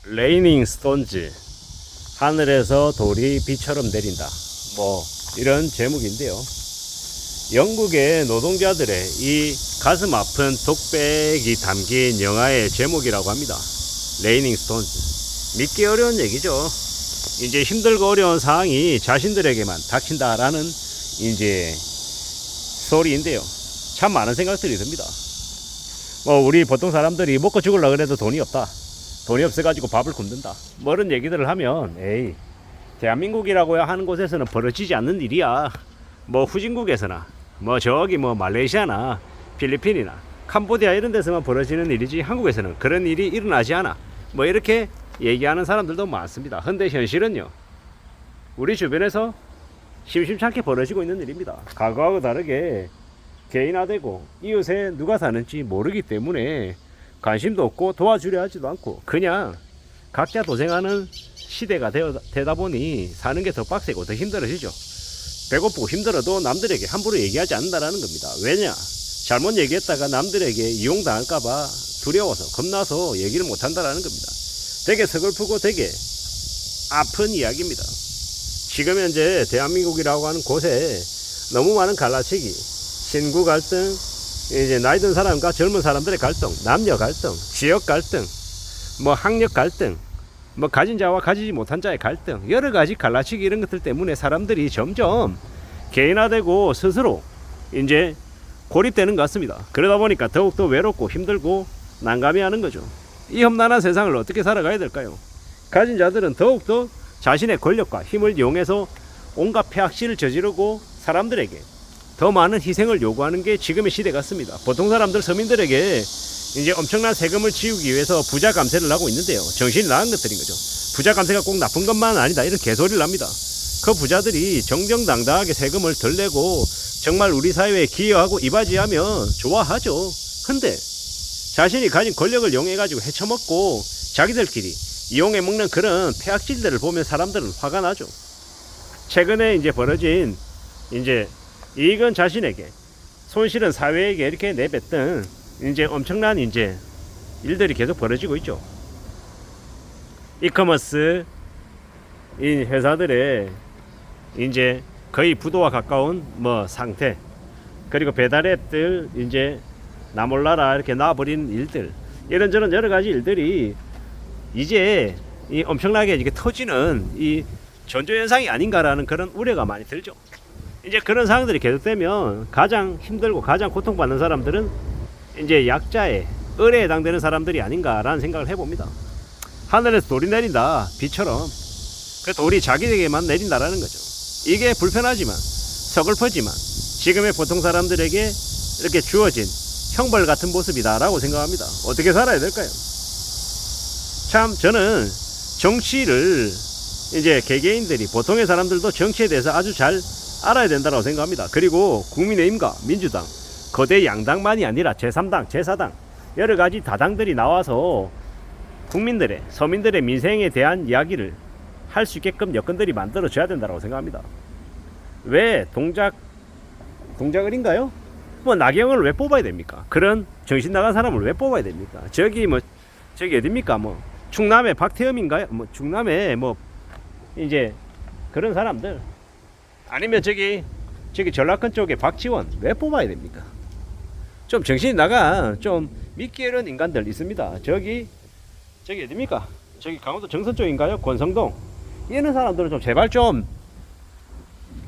레이닝 스톤즈, 하늘에서 돌이 비처럼 내린다, 뭐 이런 제목인데요. 영국의 노동자들의 이 가슴 아픈 독백이 담긴 영화의 제목이라고 합니다. 레이닝 스톤즈. 믿기 어려운 얘기죠. 이제 힘들고 어려운 상황이 자신들에게만 닥친다라는 이제 스토리인데요. 참 많은 생각들이 듭니다. 뭐 우리 보통 사람들이 먹고 죽으려고 그래도 돈이 없다, 돈이 없어가지고 밥을 굶는다, 뭐 이런 얘기들을 하면 에이, 대한민국이라고 하는 곳에서는 벌어지지 않는 일이야. 뭐 후진국에서나 뭐 저기 뭐 말레이시아나 필리핀이나 캄보디아 이런 데서만 벌어지는 일이지 한국에서는 그런 일이 일어나지 않아, 뭐 이렇게 얘기하는 사람들도 많습니다. 근데 현실은요, 우리 주변에서 심심찮게 벌어지고 있는 일입니다. 과거하고 다르게 개인화되고 이웃에 누가 사는지 모르기 때문에 관심도 없고 도와주려 하지도 않고 그냥 각자 도생하는 시대가 되다 보니 사는 게 더 빡세고 더 힘들어지죠. 배고프고 힘들어도 남들에게 함부로 얘기하지 않는다는 겁니다. 왜냐? 잘못 얘기했다가 남들에게 이용당할까봐 두려워서 겁나서 얘기를 못한다는 겁니다. 되게 서글프고 되게 아픈 이야기입니다. 지금 현재 대한민국이라고 하는 곳에 너무 많은 갈라치기, 신구 갈등, 이제 나이 든 사람과 젊은 사람들의 갈등, 남녀 갈등, 지역 갈등, 뭐 학력 갈등, 뭐 가진 자와 가지지 못한 자의 갈등, 여러 가지 갈라치기 이런 것들 때문에 사람들이 점점 개인화되고 스스로 이제 고립되는 것 같습니다. 그러다 보니까 더욱더 외롭고 힘들고 난감해하는 거죠. 이 험난한 세상을 어떻게 살아가야 될까요? 가진 자들은 더욱더 자신의 권력과 힘을 이용해서 온갖 폐악실을 저지르고 사람들에게 더 많은 희생을 요구하는 게 지금의 시대 같습니다. 보통 사람들, 서민들에게 이제 엄청난 세금을 지우기 위해서 부자 감세를 하고 있는데요. 정신이 나간 것들인 거죠. 부자 감세가 꼭 나쁜 것만 아니다, 이런 개소리를 합니다. 그 부자들이 정정당당하게 세금을 덜 내고 정말 우리 사회에 기여하고 이바지하면 좋아하죠. 근데 자신이 가진 권력을 이용해가지고 헤쳐먹고 자기들끼리 이용해 먹는 그런 폐악질들을 보면 사람들은 화가 나죠. 최근에 이제 벌어진 이제 이익은 자신에게, 손실은 사회에게 이렇게 내뱉던 이제 엄청난 이제 일들이 계속 벌어지고 있죠. 이커머스 이 회사들의 이제 거의 부도와 가까운 뭐 상태, 그리고 배달앱들 이제 나몰라라 이렇게 놔버린 일들, 이런저런 여러 가지 일들이 이제 이 엄청나게 이게 터지는 이 전조현상이 아닌가라는 그런 우려가 많이 들죠. 이제 그런 상황들이 계속되면 가장 힘들고 가장 고통받는 사람들은 이제 약자의 을에 해당되는 사람들이 아닌가라는 생각을 해봅니다. 하늘에서 돌이 내린다, 비처럼. 그 돌이 자기에게만 내린다라는 거죠. 이게 불편하지만 서글프지만 지금의 보통 사람들에게 이렇게 주어진 형벌 같은 모습이다라고 생각합니다. 어떻게 살아야 될까요? 참 저는 정치를 이제 개개인들이, 보통의 사람들도 정치에 대해서 아주 잘 알아야 된다고 생각합니다. 그리고 국민의힘과 민주당, 거대 양당만이 아니라 제3당, 제4당 여러 가지 다당들이 나와서 국민들의, 서민들의 민생에 대한 이야기를 할 수 있게끔 여건들이 만들어져야 된다고 생각합니다. 왜 동작을인가요? 뭐 나경원을 왜 뽑아야 됩니까? 그런 정신 나간 사람을 왜 뽑아야 됩니까? 저기 어딥니까? 뭐 충남의 박태흠인가요? 뭐 충남의 뭐 이제 그런 사람들, 아니면 저기 전라권 쪽에 박지원 왜 뽑아야 됩니까? 좀 정신이 나간, 좀 믿기 어려운 인간들 있습니다. 저기 어딥니까? 저기 강원도 정선 쪽인가요? 권성동, 이런 사람들은 좀 제발 좀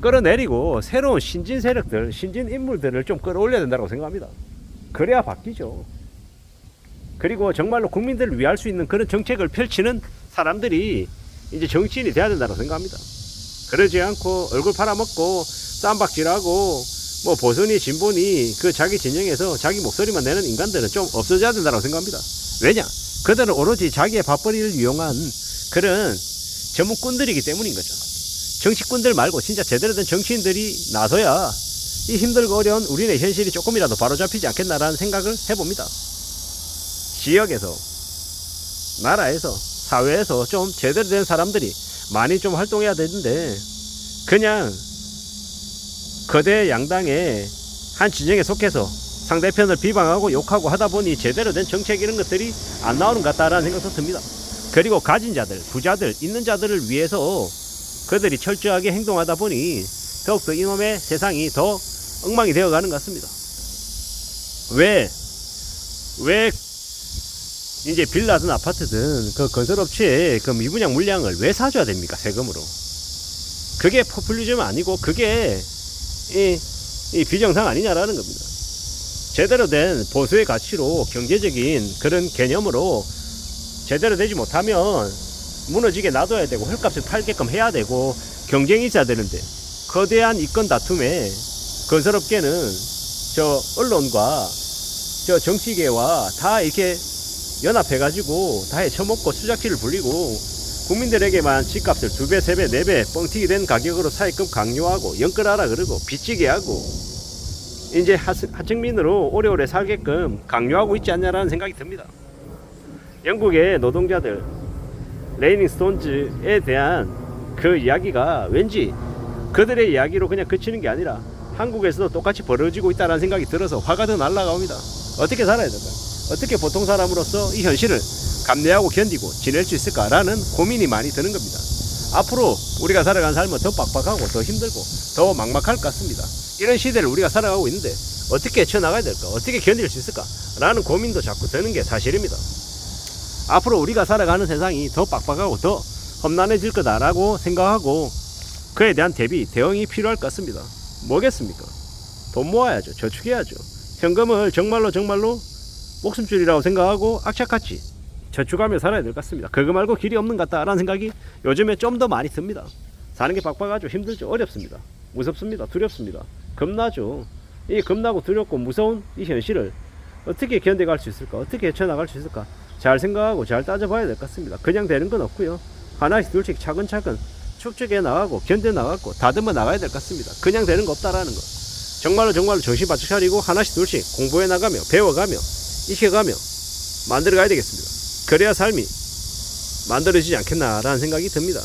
끌어내리고 새로운 신진 세력들, 신진 인물들을 좀 끌어올려야 된다고 생각합니다. 그래야 바뀌죠. 그리고 정말로 국민들을 위할 수 있는 그런 정책을 펼치는 사람들이 이제 정치인이 돼야 된다고 생각합니다. 그러지 않고 얼굴 팔아먹고 쌈박질하고 뭐 보수니 진보니 그 자기 진영에서 자기 목소리만 내는 인간들은 좀 없어져야 된다고 생각합니다. 왜냐? 그들은 오로지 자기의 밥벌이를 이용한 그런 전문꾼들이기 때문인 거죠. 정치꾼들 말고 진짜 제대로 된 정치인들이 나서야 이 힘들고 어려운 우리네 현실이 조금이라도 바로잡히지 않겠나라는 생각을 해봅니다. 지역에서, 나라에서, 사회에서 좀 제대로 된 사람들이 많이 좀 활동해야 되는데 그냥 거대 양당의 한 진영에 속해서 상대편을 비방하고 욕하고 하다 보니 제대로 된 정책 이런 것들이 안 나오는 것 같다라는 생각도 듭니다. 그리고 가진 자들, 부자들, 있는 자들을 위해서 그들이 철저하게 행동하다 보니 더욱더 이놈의 세상이 더 엉망이 되어가는 것 같습니다. 왜 이제 빌라든 아파트든 그 건설업체의 그 미분양 물량을 왜 사줘야 됩니까? 세금으로. 그게 포퓰리즘 아니고 그게 이 비정상 아니냐라는 겁니다. 제대로 된 보수의 가치로 경제적인 그런 개념으로 제대로 되지 못하면 무너지게 놔둬야 되고 헐값을 팔게끔 해야 되고 경쟁이 있어야 되는데 거대한 이권 다툼에 건설업계는 저 언론과 저 정치계와 다 이렇게 연합해가지고 다 헤쳐먹고 수작질을 부리고 국민들에게만 집값을 2배, 3배, 4배 뻥튀기 된 가격으로 사입금 강요하고 연끌하라 그러고 빚지게 하고 이제 하층민으로 오래오래 살게끔 강요하고 있지 않냐라는 생각이 듭니다. 영국의 노동자들 레이닝 스톤즈에 대한 그 이야기가 왠지 그들의 이야기로 그냥 그치는 게 아니라 한국에서도 똑같이 벌어지고 있다는 생각이 들어서 화가 더 날아갑니다. 어떻게 살아야 될까요? 어떻게 보통 사람으로서 이 현실을 감내하고 견디고 지낼 수 있을까라는 고민이 많이 드는 겁니다. 앞으로 우리가 살아가는 삶은 더 빡빡하고 더 힘들고 더 막막할 것 같습니다. 이런 시대를 우리가 살아가고 있는데 어떻게 헤쳐나가야 될까? 어떻게 견딜 수 있을까? 라는 고민도 자꾸 드는 게 사실입니다. 앞으로 우리가 살아가는 세상이 더 빡빡하고 더 험난해질 거다라고 생각하고 그에 대한 대응이 필요할 것 같습니다. 뭐겠습니까? 돈 모아야죠. 저축해야죠. 현금을 정말로 목숨줄이라고 생각하고 악착같이 저축하며 살아야 될 것 같습니다. 그거 말고 길이 없는 것 같다라는 생각이 요즘에 좀 더 많이 듭니다. 사는 게 빡빡하죠. 힘들죠. 어렵습니다. 무섭습니다. 두렵습니다. 겁나죠. 이 겁나고 두렵고 무서운 이 현실을 어떻게 견뎌갈 수 있을까? 어떻게 헤쳐나갈 수 있을까? 잘 생각하고 잘 따져봐야 될 것 같습니다. 그냥 되는 건 없고요. 하나씩 둘씩 차근차근 축적해 나가고 견뎌 나가고 다듬어 나가야 될 것 같습니다. 그냥 되는 거 없다라는 거. 정말로 정신 바짝 차리고 하나씩 둘씩 공부해 나가며 배워가며 익혀가며 만들어가야 되겠습니다. 그래야 삶이 만들어지지 않겠나라는 생각이 듭니다.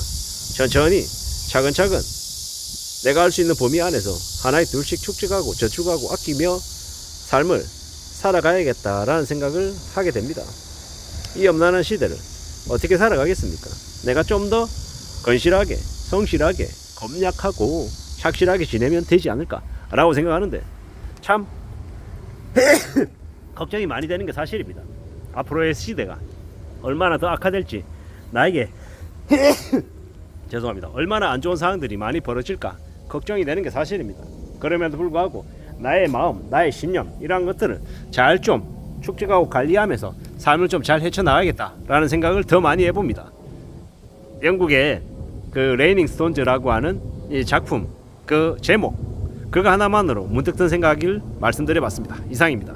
천천히 차근차근 내가 할 수 있는 범위 안에서 하나씩 둘씩 축적하고 저축하고 아끼며 삶을 살아가야겠다라는 생각을 하게 됩니다. 이 엄난한 시대를 어떻게 살아가겠습니까? 내가 좀 더 건실하게, 성실하게, 검약하고 착실하게 지내면 되지 않을까라고 생각하는데 참 걱정이 많이 되는 게 사실입니다. 앞으로의 시대가 얼마나 더 악화될지 나에게 죄송합니다. 얼마나 안 좋은 상황들이 많이 벌어질까 걱정이 되는 게 사실입니다. 그럼에도 불구하고 나의 마음, 나의 신념 이러한 것들을 잘 좀 축적하고 관리하면서 삶을 좀 잘 헤쳐나가겠다라는 생각을 더 많이 해봅니다. 영국의 그 레이닝 스톤즈라고 하는 이 작품 그 제목 그거 하나만으로 문득 든 생각을 말씀드려봤습니다. 이상입니다.